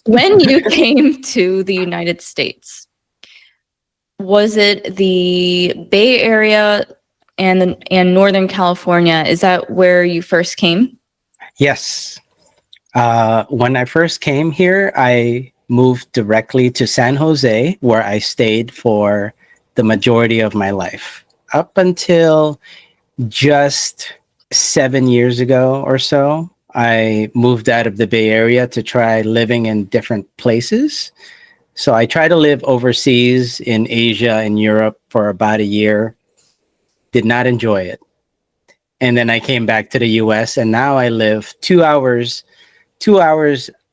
When you came to the United States, was it the Bay Area and Northern California? Is that where you first came? Yes. When I first came here, I moved directly to San Jose, where I stayed for the majority of my life, up until just 7 years ago or so. I moved out of the Bay Area to try living in different places. So I tried to live overseas in Asia and Europe for about a year. Did not enjoy it. And then I came back to the US, and now I live 2 hours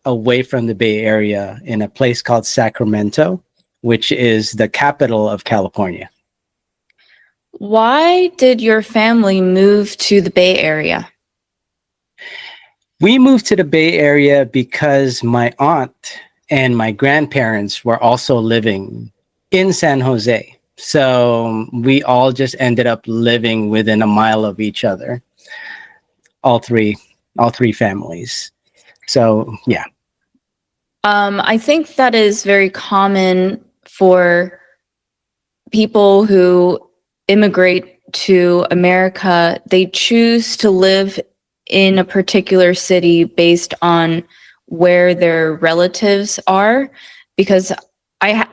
away from the Bay Area in a place called Sacramento, which is the capital of California. Why did your family move to the Bay Area? We moved to the Bay Area because my aunt and my grandparents were also living in San Jose. So we all just ended up living within a mile of each other. All three families. So yeah. I think that is very common for people who immigrate to America. They choose to live in a particular city based on where their relatives are, because I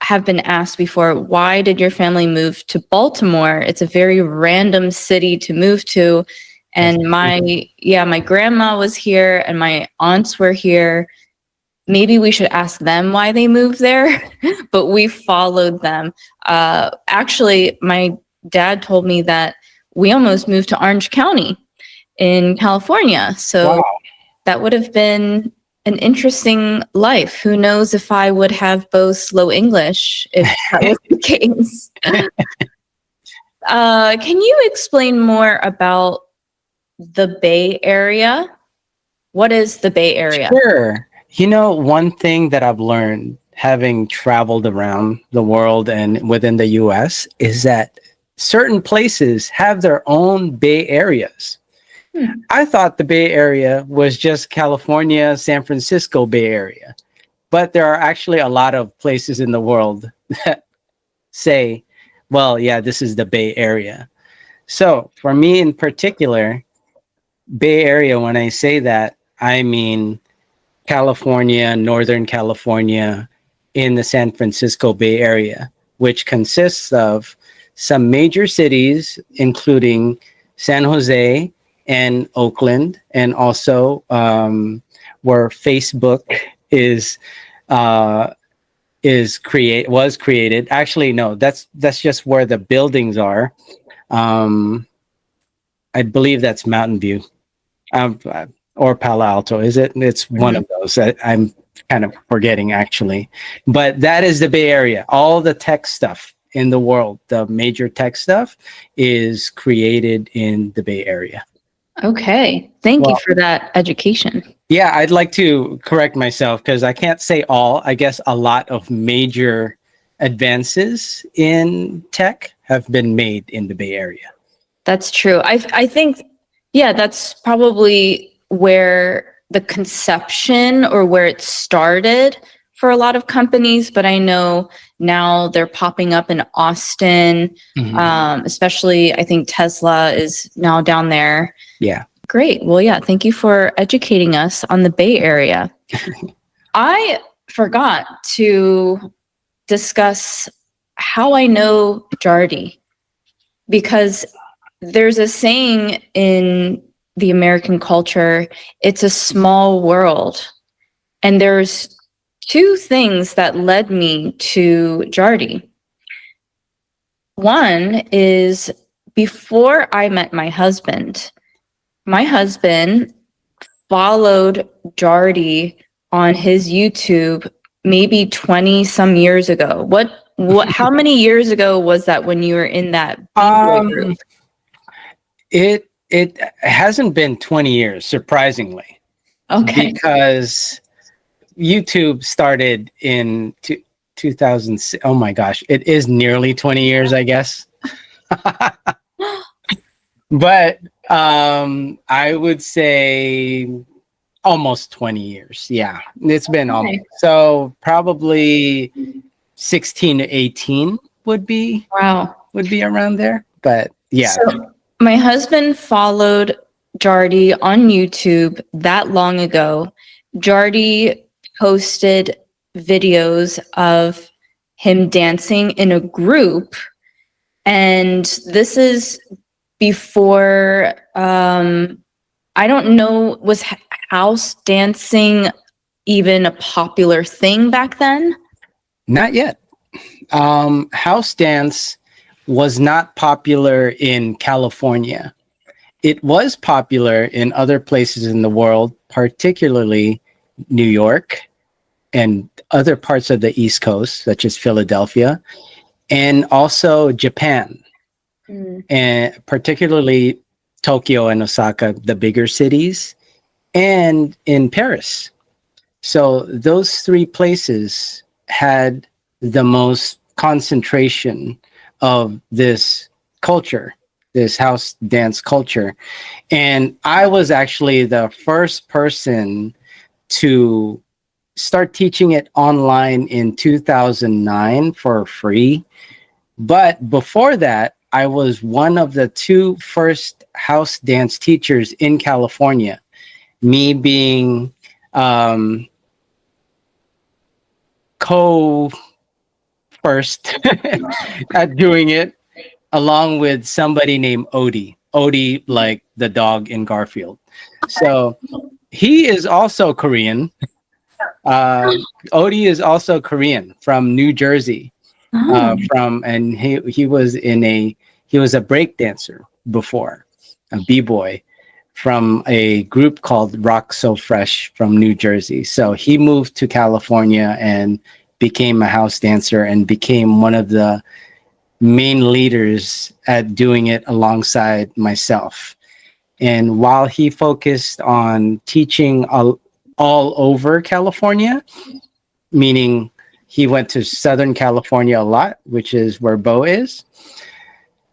have been asked before, why did your family move to Baltimore? It's a very random city to move to. And my grandma was here and my aunts were here. Maybe we should ask them why they moved there, but we followed them. Actually, my dad told me that we almost moved to Orange County in California. So Wow. that would have been an interesting life. Who knows if I would have both slow English if that was the case. Can you explain more about the Bay Area? What is the Bay Area? Sure. You know, one thing that I've learned having traveled around the world and within the US is that certain places have their own Bay Areas. I thought the Bay Area was just California, San Francisco Bay Area, but there are actually a lot of places in the world that say, well, yeah, this is the Bay Area. So for me in particular, Bay Area, when I say that, I mean California, Northern California, in the San Francisco Bay Area, which consists of some major cities, including San Jose and Oakland, and also where Facebook was created. Actually, no, that's just where the buildings are. I believe that's Mountain View. Or Palo Alto, is it? It's one of those. I'm kind of forgetting, actually. But that is the Bay Area. All the tech stuff in the world, the major tech stuff, is created in the Bay Area. Okay. Thank you for that education. Yeah, I'd like to correct myself because I can't say all. I guess a lot of major advances in tech have been made in the Bay Area. That's true. I think, yeah, that's probably where the conception or where it started for a lot of companies, but I know now they're popping up in Austin, especially I think Tesla is now down there. Yeah. Great. Well, yeah, thank you for educating us on the Bay Area. I forgot to discuss how I know Jardy, because there's a saying in the American culture, it's a small world. And there's two things that led me to Jardy. One is before I met my husband followed Jardy on his YouTube maybe 20 some years ago. How many years ago was that when you were in that group? It hasn't been 20 years, surprisingly. Okay. Because YouTube started in 2006. Oh my gosh, it is nearly 20 years, I guess. But I would say Almost 20 years. Yeah, it's been Okay. almost. So probably 16 to 18 Wow. would be around there. But yeah. So my husband followed Jardy on YouTube that long ago. Jardy posted videos of him dancing in a group, and this is before I don't know, was house dancing even a popular thing back then? Not yet. House dance was not popular in California. It was popular in other places in the world, particularly New York and other parts of the East Coast, such as Philadelphia, and also Japan, and particularly Tokyo and Osaka, the bigger cities, and in Paris. So those three places had the most concentration of this culture, this house dance culture. And I was actually the first person to start teaching it online in 2009 for free. But before that, I was one of the two first house dance teachers in California, me being co first at doing it, along with somebody named Odie. Odie, like the dog in Garfield. So he is also Korean. Odie is also Korean from New Jersey. Oh. And he was he was a break dancer before, a b-boy from a group called Rock So Fresh from New Jersey. So he moved to California and became a house dancer and became one of the main leaders at doing it alongside myself. And while he focused on teaching all over California, meaning he went to Southern California a lot, which is where BoAi is,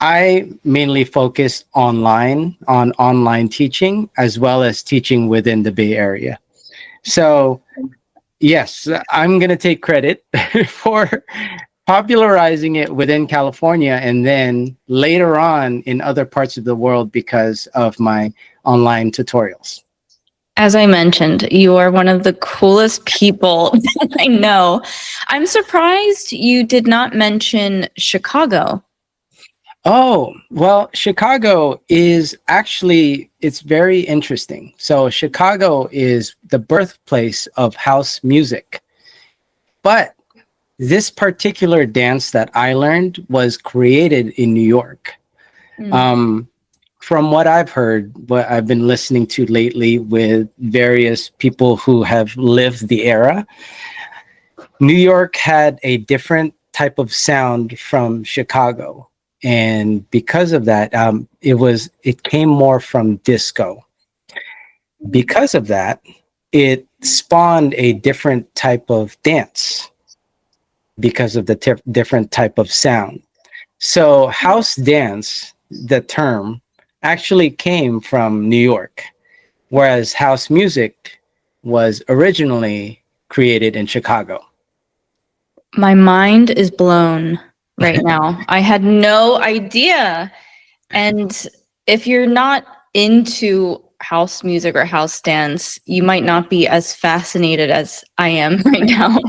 I mainly focused on online teaching, as well as teaching within the Bay Area. So yes, I'm going to take credit for popularizing it within California and then later on in other parts of the world because of my online tutorials. As I mentioned, you are one of the coolest people that I know. I'm surprised you did not mention Chicago. Oh, well, Chicago is actually, it's very interesting. So Chicago is the birthplace of house music. But this particular dance that I learned was created in New York. From what I've heard, what I've been listening to lately with various people who have lived the era, New York had a different type of sound from Chicago. And because of that, it came more from disco. Because of that, it spawned a different type of dance because of the different type of sound. So house dance, the term, actually came from New York, whereas house music was originally created in Chicago. My mind is blown right now. I had no idea. And if you're not into house music or house dance, you might not be as fascinated as I am right now.